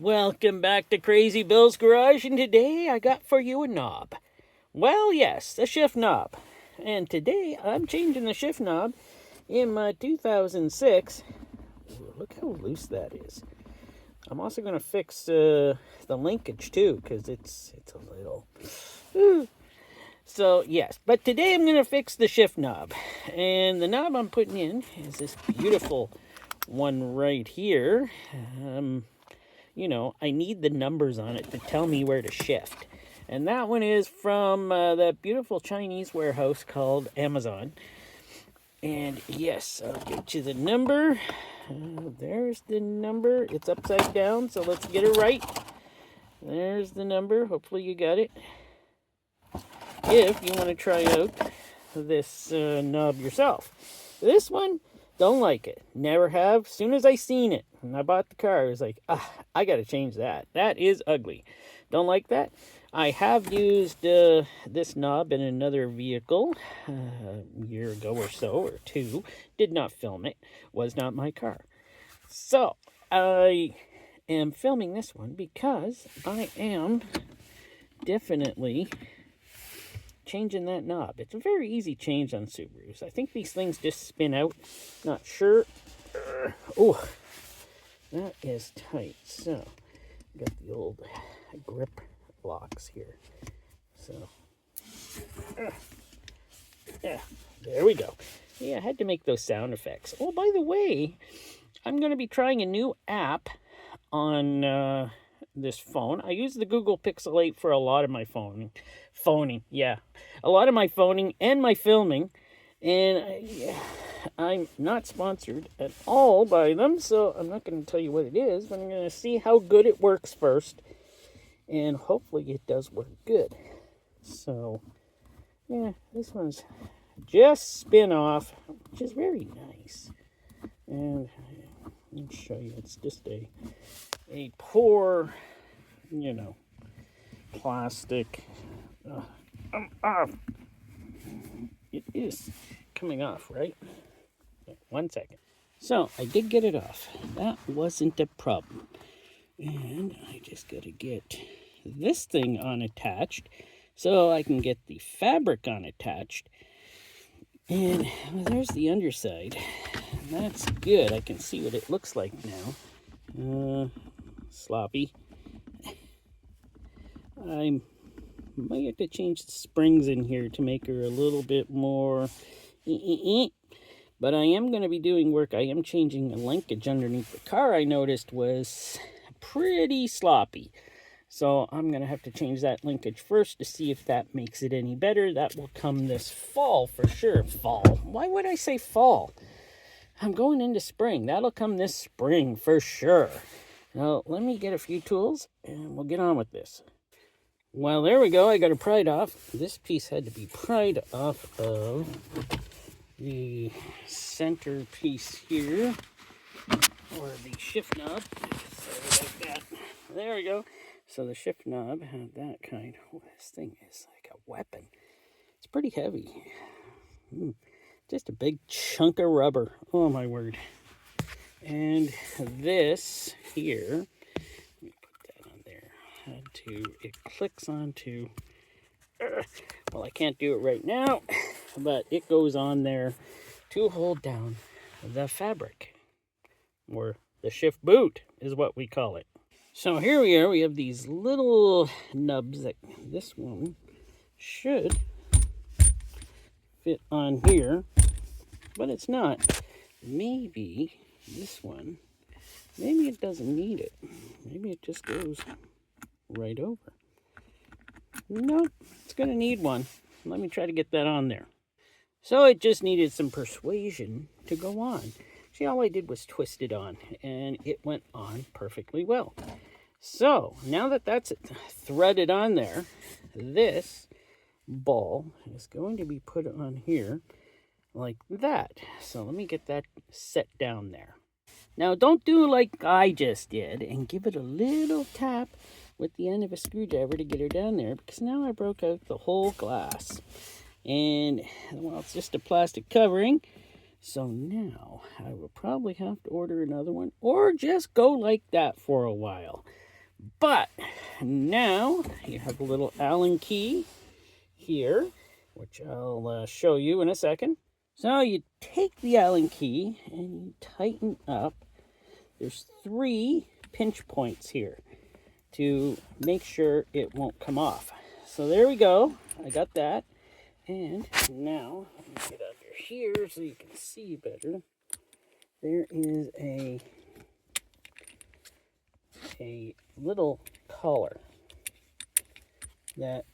Welcome back to Crazy Bill's Garage, and today I got for you a knob. Well, yes, a shift knob. And today I'm changing the shift knob in my 2006. Ooh, look how loose that is. I'm also going to fix the linkage too, because it's a little... Ooh. So, yes, but today I'm going to fix the shift knob. And the knob I'm putting in is this beautiful one right here. I need the numbers on it to tell me where to shift. And that one is from that beautiful Chinese warehouse called Amazon. And yes, I'll get you the number. There's the number. It's upside down, so let's get it right. There's the number. Hopefully you got it. If you want to try out this knob yourself. This one, don't like it. Never have. As soon as I seen it and I bought the car, I was like, I got to change that. That is ugly. Don't like that. I have used this knob in another vehicle a year ago or so, or two. Did not film it. Was not my car. So, I am filming this one because I am definitely changing that knob. It's a very easy change on Subarus. I think these things just spin out. Not sure. Oh, that is tight. So, got the old grip locks here. So, yeah, there we go. Yeah, I had to make those sound effects. Oh, by the way, I'm going to be trying a new app on this phone. I use the Google Pixel 8 for a lot of my phoning. A lot of my phoning and my filming. And I'm not sponsored at all by them, so I'm not going to tell you what it is, but I'm going to see how good it works first. And hopefully it does work good. So, yeah, this one's just spin off, which is very nice. And let me show you, it's just a poor, plastic. It is coming off, right? 1 second. So, I did get it off. That wasn't a problem. And I just got to get this thing unattached so I can get the fabric unattached. And there's the underside. That's good. I can see what it looks like now. Sloppy. I might have to change the springs in here to make her a little bit more... But I am going to be doing work. I am changing the linkage underneath the car. I noticed was pretty sloppy. So I'm going to have to change that linkage first to see if that makes it any better. That will come this fall for sure. Fall. Why would I say fall? I'm going into spring. That'll come this spring for sure. Now, let me get a few tools and we'll get on with this. Well, there we go. I got it pried off. This piece had to be pried off of the center piece here, or the shift knob. Sorry about that. There we go. So the shift knob had that kind. Oh, this thing is like a weapon. It's pretty heavy. Just a big chunk of rubber. Oh my word. And this here, let me put that on there. It clicks onto, well, I can't do it right now, but it goes on there to hold down the fabric, or the shift boot is what we call it. So here we are. We have these little nubs that this one should fit on here, but it's not. Maybe this one, maybe it doesn't need it. Maybe it just goes right over. Nope, it's going to need one. Let me try to get that on there. So it just needed some persuasion to go on. See, all I did was twist it on, and it went on perfectly well. So, now that that's threaded on there, this ball is going to be put on here like that. So let me get that set down there. Now, don't do like I just did and give it a little tap with the end of a screwdriver to get her down there, because now I broke out the whole glass. And, well, it's just a plastic covering. So now I will probably have to order another one, or just go like that for a while. But now you have a little Allen key here, which I'll show you in a second. So you take the Allen key and you tighten up. There's 3 pinch points here to make sure it won't come off. So there we go. I got that. And now, let me get under here so you can see better. There is a little collar that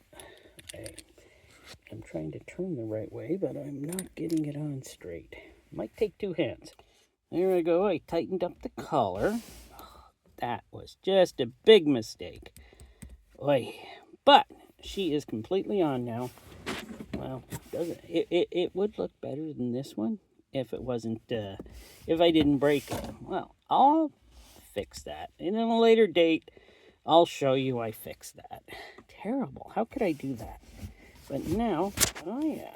I'm trying to turn the right way, but I'm not getting it on straight. Might take 2 hands. There we go. I tightened up the collar. That was just a big mistake. Oy. But she is completely on now. Well, doesn't it would look better than this one if it wasn't if I didn't break it. Well, I'll fix that. And in a later date, I'll show you I fixed that. Terrible. How could I do that? But now, oh yeah.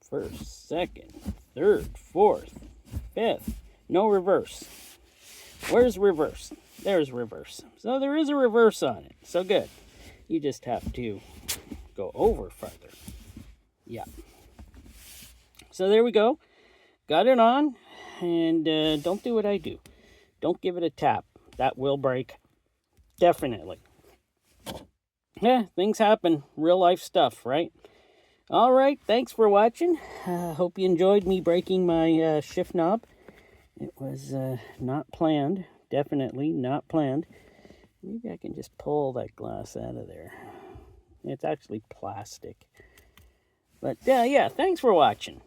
First, second, third, fourth, fifth. No reverse. Where's reverse? There's reverse. So there is a reverse on it. So good. You just have to go over farther. Yeah. So there we go. Got it on. And don't do what I do. Don't give it a tap. That will break. Definitely. Yeah, things happen. Real life stuff, right? All right. Thanks for watching. Hope you enjoyed me breaking my shift knob. It was not planned. Definitely not planned. Maybe I can just pull that glass out of there. It's actually plastic. But yeah, thanks for watching.